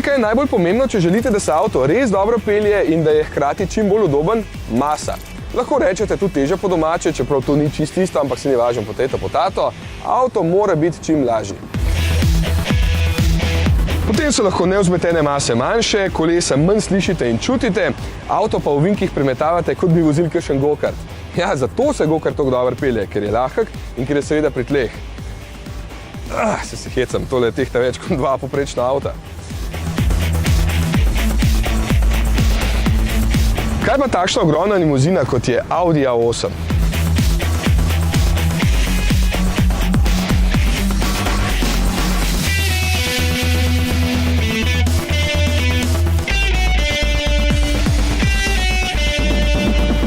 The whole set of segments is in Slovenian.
Veste, kaj je najbolj pomembno, če želite, da se avto res dobro pelje in da je hkrati čim bolj udoben? Masa. Lahko rečete tudi teža po domače, čeprav to ni čisto isto, ampak se ni važno potato. Avto mora biti čim lažji. Potem so lahko nevzmetene mase manjše, kolesa manj slišite in čutite, avto pa v ovinkih premetavate, kot bi vozili kakšen gokart. Ja, zato se gokart tako dobro pelje, ker je lahek in ker je seveda pri tleh. Se hecam, tole tehta več kot 2 poprečna avta. Kaj pa takšna ogromna limuzina, kot je Audi A8?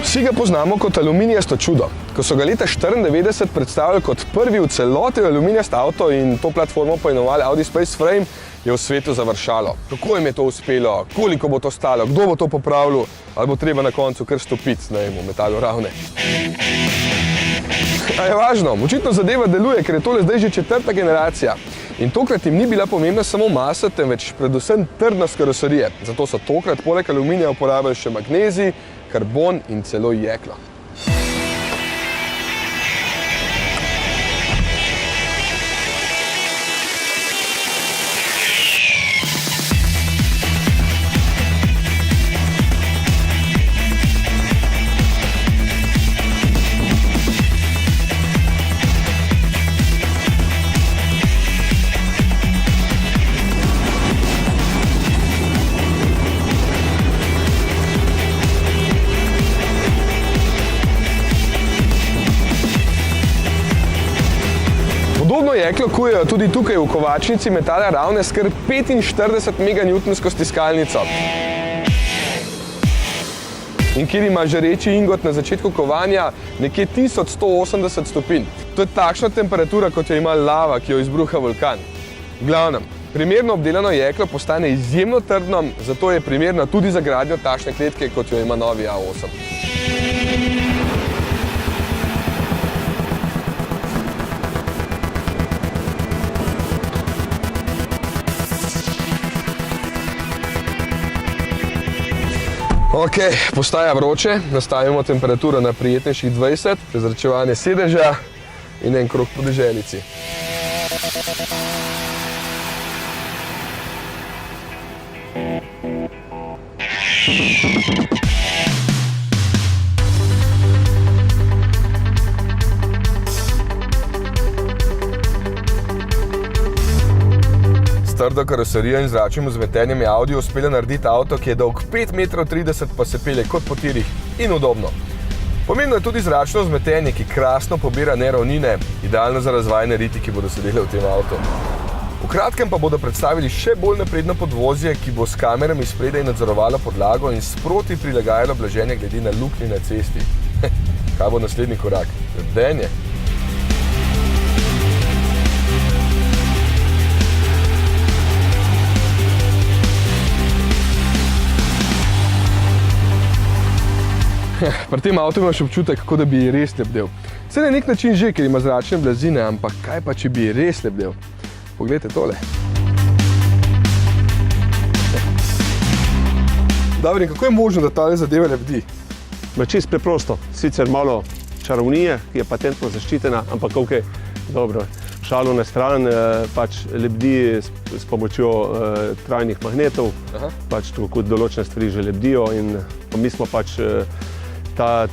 Vsi ga poznamo kot aluminijasto čudo. Ko so ga leta 1994 predstavili kot prvi v celoti aluminijast avto in to platformo poimenovali Audi Space Frame, je v svetu završalo. Kako jim je to uspelo, koliko bo to stalo, kdo bo to popravil, ali bo treba na koncu kar stopiti, ne vem, v metalu ravne. A je važno, očitno zadeva deluje, ker je tole zdaj že 4. generacija. In tokrat jim ni bila pomembna samo masa, temveč predvsem trdnost karoserije. Zato so tokrat poleg aluminija uporabili še magnezij, karbon in celo jeklo. Podobno jeklo kujejo tudi tukaj v kovačnici metala ravne s kar 45 meganewtonsko stiskalnico. In kjer ima žareči ingot na začetku kovanja nekje 1180 stopinj. To je takšna temperatura, kot jo ima lava, ki jo izbruha vulkan. V glavnem, primerno obdelano jeklo postane izjemno trdno, zato je primerno tudi za gradnjo takšne kletke, kot jo ima novi A8. Ok, postaja vroče, nastavimo temperaturo na prijetnejših 20, prezračevanje sedeža in en krog po deželici. S trdo karoserijo in zračnim vzmetenjem je Audi uspela narediti avto, ki je dolg 5,30 m, pa se pelje kot po tirih in udobno. Pomembno je tudi zračno vzmetenje, ki krasno pobira neravnine, idealno za razvajene riti, ki bodo sedeli v tem avtu. V kratkem pa bodo predstavili še bolj napredno podvozje, ki bo s kamerami spredaj nadzorovalo podlago in sproti prilagajalo blaženje glede na luknje na cesti. Kaj bo naslednji korak? Lebdenje. Pri tem avtu imaš občutek, kako da bi res lebdel. Vse na nek način že, ker ima zračne blazine, ampak kaj pa, če bi res lebdel? Poglejte tole. Dobro, in kako je možno, da tale zadeve lebdi? Čisto preprosto. Sicer malo čarovnije, ki je patentno zaščitena, ampak ok, dobro. Šalo na stran, pač lebdi s pomočjo trajnih magnetov, pač tako kot določene stvari že lebdijo in mi smo pač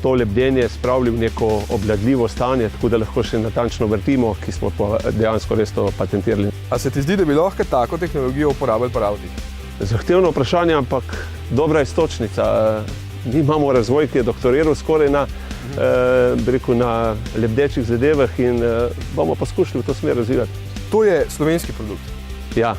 to lebdenje spravili v neko obvladljivo stanje, tako da lahko še natančno vrtimo, ki smo pa dejansko res to patentirali. A se ti zdi, da bi lahko tako tehnologijo uporabili pri Audih? Zahtevno vprašanje, ampak dobra iztočnica. Mi imamo razvoj, ki je doktoriral skoraj na lebdečih zadevah in bomo poskušali v to smer razvijati. To je slovenski produkt? Ja.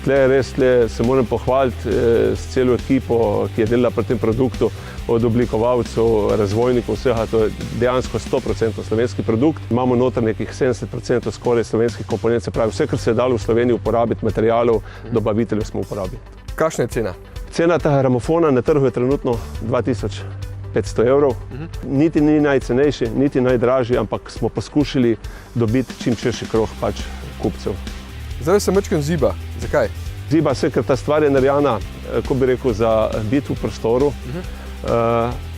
Tle se moram pohvaliti s celo ekipo, ki je delala pri tem produktu, od oblikovalcev, razvojnikov, vsega, to je dejansko 100% slovenski produkt. Imamo noter nekih 70% skoraj slovenskih komponent, se pravi vse, kar se je dalo v Sloveniji uporabiti, materialov, dobaviteljev smo uporabili. Kakšna je cena? Cena tega gramofona na trgu je trenutno 2500 evrov. Niti ni najcenejši, niti najdražji, ampak smo poskušali dobiti čim širši krog pač kupcev. Zdaj se mečkam ziba. Zakaj? Zdi pa se, ker ta stvar je narejena, ko bi rekel, za biti v prostoru.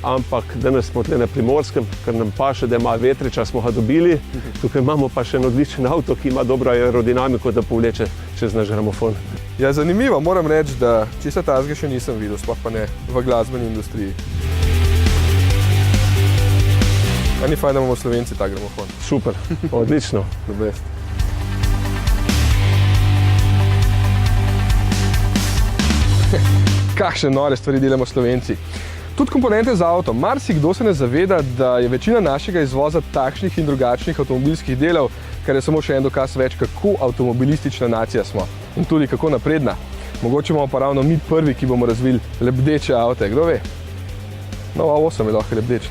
Ampak danes smo tukaj na Primorskem, ker nam paše, da ima vetriča, smo ga dobili. Tukaj imamo pa še en odličen avto, ki ima dobro aerodinamiko, da povleče čez naš gramofon. Ja, zanimivo, moram reči, da čisto tazga še nisem videl, sploh pa ne v glasbeni industriji. A ni fajn, da imamo Slovenci ta gramofon. Super, odlično. The best. Kakšne nore stvari delamo Slovenci. Tudi komponente za avto. Marsikdo se ne zaveda, da je večina našega izvoza takšnih in drugačnih avtomobilskih delov, kar je samo še en dokaz več, kako avtomobilistična nacija smo. In tudi kako napredna. Mogoče bomo pa ravno mi prvi, ki bomo razvili lebdeče avte. Kdo ve? No, A8 je lahko lebdeč,